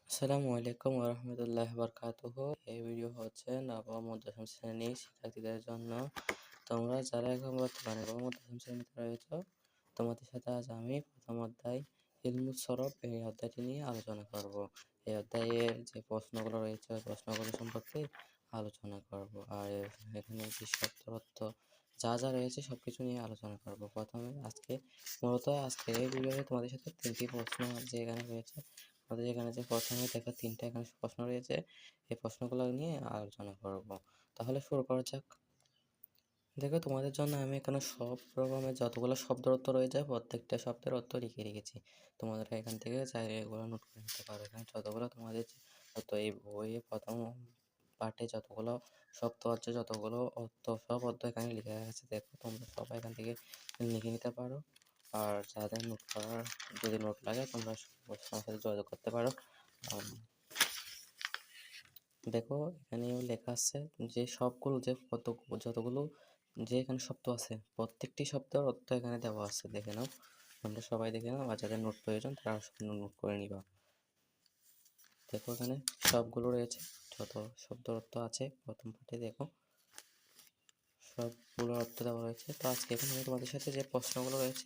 আসসালামু আলাইকুম ওরহমতুল্লাহ বরকাতুহু। এই ভিডিও হচ্ছে নবম ও দশম শ্রেণীর শিক্ষার্থীদের জন্য। তোমরা যারা এখন বর্তমানে নবম ও দশম শ্রেণীতে রয়েছ, তোমাদের সাথে আজ আমি প্রথম অধ্যায় ইলমুস সরফ এই অধ্যায়টি নিয়ে আলোচনা করব। এই অধ্যায়ের যে প্রশ্নগুলো রয়েছে ওই প্রশ্নগুলো সম্পর্কে আলোচনা করব, আর এখানে যে শব্দ অর্থ যা যা রয়েছে সবকিছু নিয়ে আলোচনা করব। প্রথমে আজকে এই ভিডিওতে তোমাদের সাথে তিনটি প্রশ্ন যে এখানে রয়েছে, আমাদের এখানে যে প্রথমে দেখো তিনটা এখানে প্রশ্ন রয়েছে, এই প্রশ্নগুলো নিয়ে আলোচনা করব। তাহলে শুরু করা যাক। দেখো, তোমাদের জন্য আমি এখানে সব রকমের যতগুলো শব্দের অর্থ রয়েছে প্রত্যেকটা শব্দের অর্থ লিখে রেখেছি। তোমাদের এখান থেকে চাইলে এগুলো নোট করে নিতে পারো। এখানে যতগুলো তোমাদের অর্থ এই বইয়ে প্রথম পার্টে যতগুলো শব্দ আছে, যতগুলো অর্থ, সব অর্থ এখানে লিখে রাখা আছে। দেখো, তোমরা সবাই এখান থেকে লিখে নিতে পারো। আর যাদের নোট করার যদি নোট লাগে তোমরা আমার সাথে যোগাযোগ করতে পারো। দেখো, এখানে লেখা আছে যে সবগুলো যতগুলো যে এখানে শব্দ আছে প্রত্যেকটি শব্দের অর্থ এখানে দেওয়া আছে। দেখে নাও, তোমরা সবাই দেখে নাও, আর যাদের নোট প্রয়োজন তারা নোট করে নিবা। দেখো, এখানে সবগুলো রয়েছে, যত শব্দ অর্থ আছে প্রথম পাঠে দেখো সবগুলো অর্থ দেওয়া রয়েছে। তো আজকে এখানে আমি তোমাদের সাথে যে প্রশ্নগুলো রয়েছে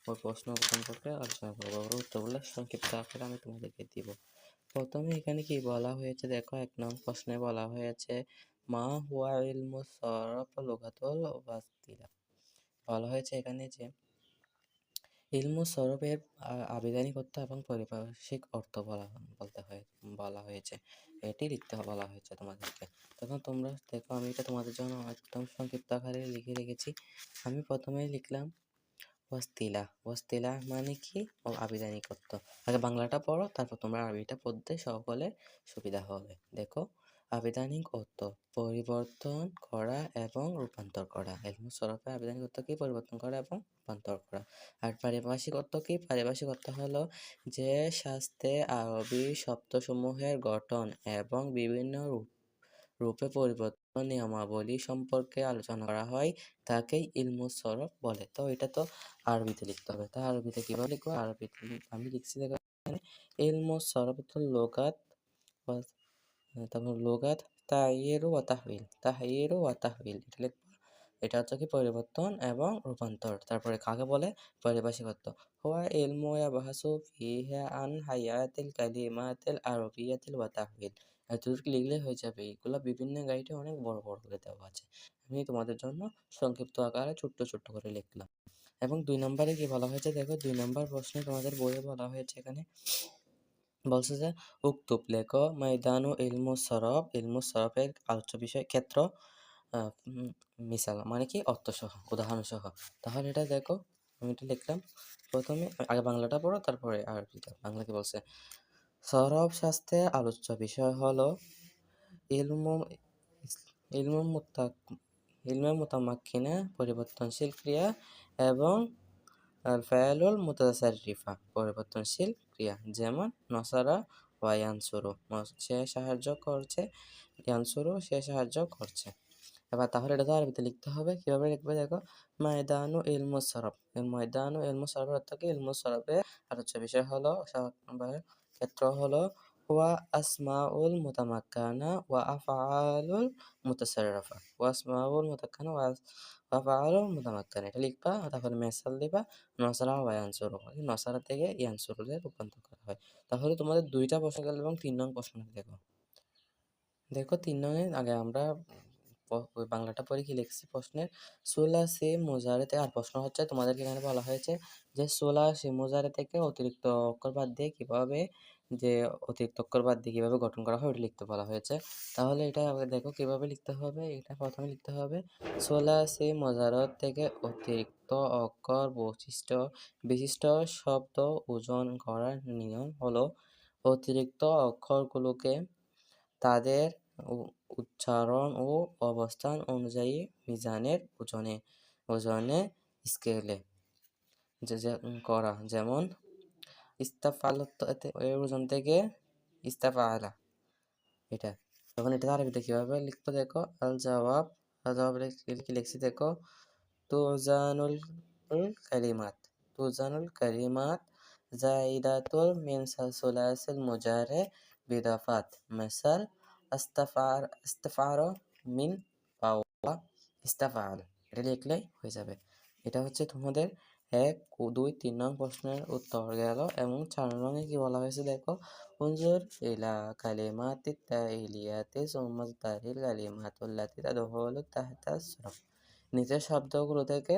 ওই প্রশ্ন সম্পর্কে আলোচনা করবো, ওর উত্তরগুলো সংক্ষিপ্ত আকারে আমি তোমাদেরকে দিব। প্রথমে এখানে কি বলা হয়েছে দেখো, 1 নং প্রশ্নে বলা হয়েছে মা হুয়া ইলমু সরফ লুগাতুল ওয়াসতিলা। বলা হয়েছে এখানে যে ইলমু সরফের আবিধানিক অর্থ এবং পারিভাষিক অর্থ বলা হয়েছে, এটি লিখতে বলা হয়েছে তোমাদেরকে। তখন তোমরা দেখো, আমি এটা তোমাদের জন্য একদম সংক্ষিপ্ত আকারে লিখে রেখেছি। আমি প্রথমেই লিখলাম ওয়াসতিলা মানে কি ও আবিধানিক অর্থ। আগে বাংলাটা পড়ো, তারপর তোমরা আরবিটা পড়তে সকলে সুবিধা হবে। দেখো, আবিধানিক অর্থ পরিবর্তন করা এবং রূপান্তর করা। ইলমুস সরফের আবিধানিক অর্থ কি? পরিবর্তন করা এবং রূপান্তর করা। আর পারিভাষিক অর্থ কি? পারিভাষিক অর্থ হলো যে শাস্ত্রে আরবি শব্দসমূহের গঠন এবং বিভিন্ন রূপে পরিবর্তন নিয়মাবলী সম্পর্কে আলোচনা করা হয়, তাকেই ইলমুস সরফ বলে। তো এটা তো আরবিতে লিখতে হবে, তা আরবিতে কিভাবে লিখবো? আরবিতে আমি লিখছি দেখো, ইলমুস সরফ তো লোগাত, তারপর লোগাত তাহয়িরু ওয়া তাহবিল, এটা লিখবো। এটা হচ্ছে কি? পরিবর্তন এবং রূপান্তর। তারপরে কাকে বলে? পারিভাষিক অর্থ। হুয়া ইলমু ইয়াবহাসু ফিহি আন হায়াতিল কালিমাতিল আরবিয়াতিল ওয়া তাহবিল। এতটুকু লিখলে হয়ে যাবে। এগুলা বিভিন্ন গাইডে অনেক বড় বড় করে দেওয়া আছে, আমি তোমাদের জন্য সংক্ষিপ্ত আকারে ছোট্ট ছোট্ট করে লিখলাম। এবং 2 নম্বরে কি বলা হয়েছে দেখো, 2 নম্বর প্রশ্নে তোমাদের বইয়ে বলা হয়েছে, এখানে বলছে যে উক্তুব লেখো ময়দানু ইলমুস সরফের আলোচ্য বিষয় ক্ষেত্র, মিসাল মানে কি? অর্থসহ, উদাহরণসহ। তাহলে এটা দেখো, আমি এটা লিখলাম। প্রথমে আগে বাংলাটা পড়ো, তারপরে আরবিটা। বাংলা কি বলছে? সরফ শাস্ত্রের আলোচ্য বিষয় হলো ইলমু ইলমু মুতা ইলমে মুতামাক্কিনা পরিবর্তনশীল ক্রিয়া এবং ফায়ালুল মুতাসাররিফা পরিবর্তনশীল ক্রিয়া, যেমন নসারা ওয়া ইয়ানসুরু, সে সাহায্য করছে, ইয়ানসুরু সে সাহায্য করছে। এবার তাহলে এটা তো আরবিতে লিখতে হবে। কিভাবে লিখবে দেখো, ময়দানু ইলমুস সরফ। ময়দানু ইলমুস সরফের অর্থ কি? ইলমুস সরফের আলোচ্য বিষয় হলো, ক্ষেত্র হলো ওয়া আসমাউল মুতামাক্কানা ওয়া আফআলুল মুতাসাররিফা। ওয়া আসমাউল মুতামাক্কানা ওয়া আফআলুল মুতামাক্কানা, এটা লিখবা। তারপরে মেসাল দিবা নসরা ওয়া ইয়ানসুরু, নসরা থেকে ইয়ানসুরুতে রূপান্তর করা হয়। তাহলে তোমাদের 2টা প্রশ্ন গেল এবং 3 নং প্রশ্ন দেখো। দেখো, 3 নং আগে আমরা ওই বাংলাটা পড়ে কি লিখছি প্রশ্নের, সুলাসি মুজারে থেকে। আর প্রশ্ন হচ্ছে তোমাদেরকে এখানে বলা হয়েছে যে সুলাসি মুজারে থেকে অতিরিক্ত অক্ষর বাদ দিয়ে কিভাবে গঠন করা হয় ওটা লিখতে বলা হয়েছে। তাহলে এটা আগে দেখো কিভাবে লিখতে হবে। এটা প্রথমে লিখতে হবে সুলাসি মুজারত থেকে অতিরিক্ত অক্ষর বিশিষ্ট শব্দ ওজন করার নিয়ম হলো অতিরিক্ত অক্ষরগুলোকে তাদের উচ্চারণ ও অবস্থান অনুযায়ী মিজানের ওজনে স্কেলে করা। যেমন ইস্তাফাল এর ওজন থেকে ইস্তাফালা, এটা। তখন এটা আরবিতে কিভাবে লিখবো দেখো, আল জবাব কি লিখছি দেখো, তুজানুল কালিমাত জাইদাতুল মিন সুলাসিল মুজারে বিদাফাত মেসাল আস্তাফার মিন পাওয়া ইস্তাফাল, এটা লিখলেই হয়ে যাবে। এটা হচ্ছে তোমাদের 1, 2, 3 নং প্রশ্নের উত্তর গেল। এবং 4 নংয়ে কি বলা হয়েছে দেখো, উনজুর ইলা কালিমাতি তাইলিয়াতি সুম্মাজদারিল কালিমাতুল্লাতি তাদখুলু তাহতা সরফ। নিচের শব্দগুলো থেকে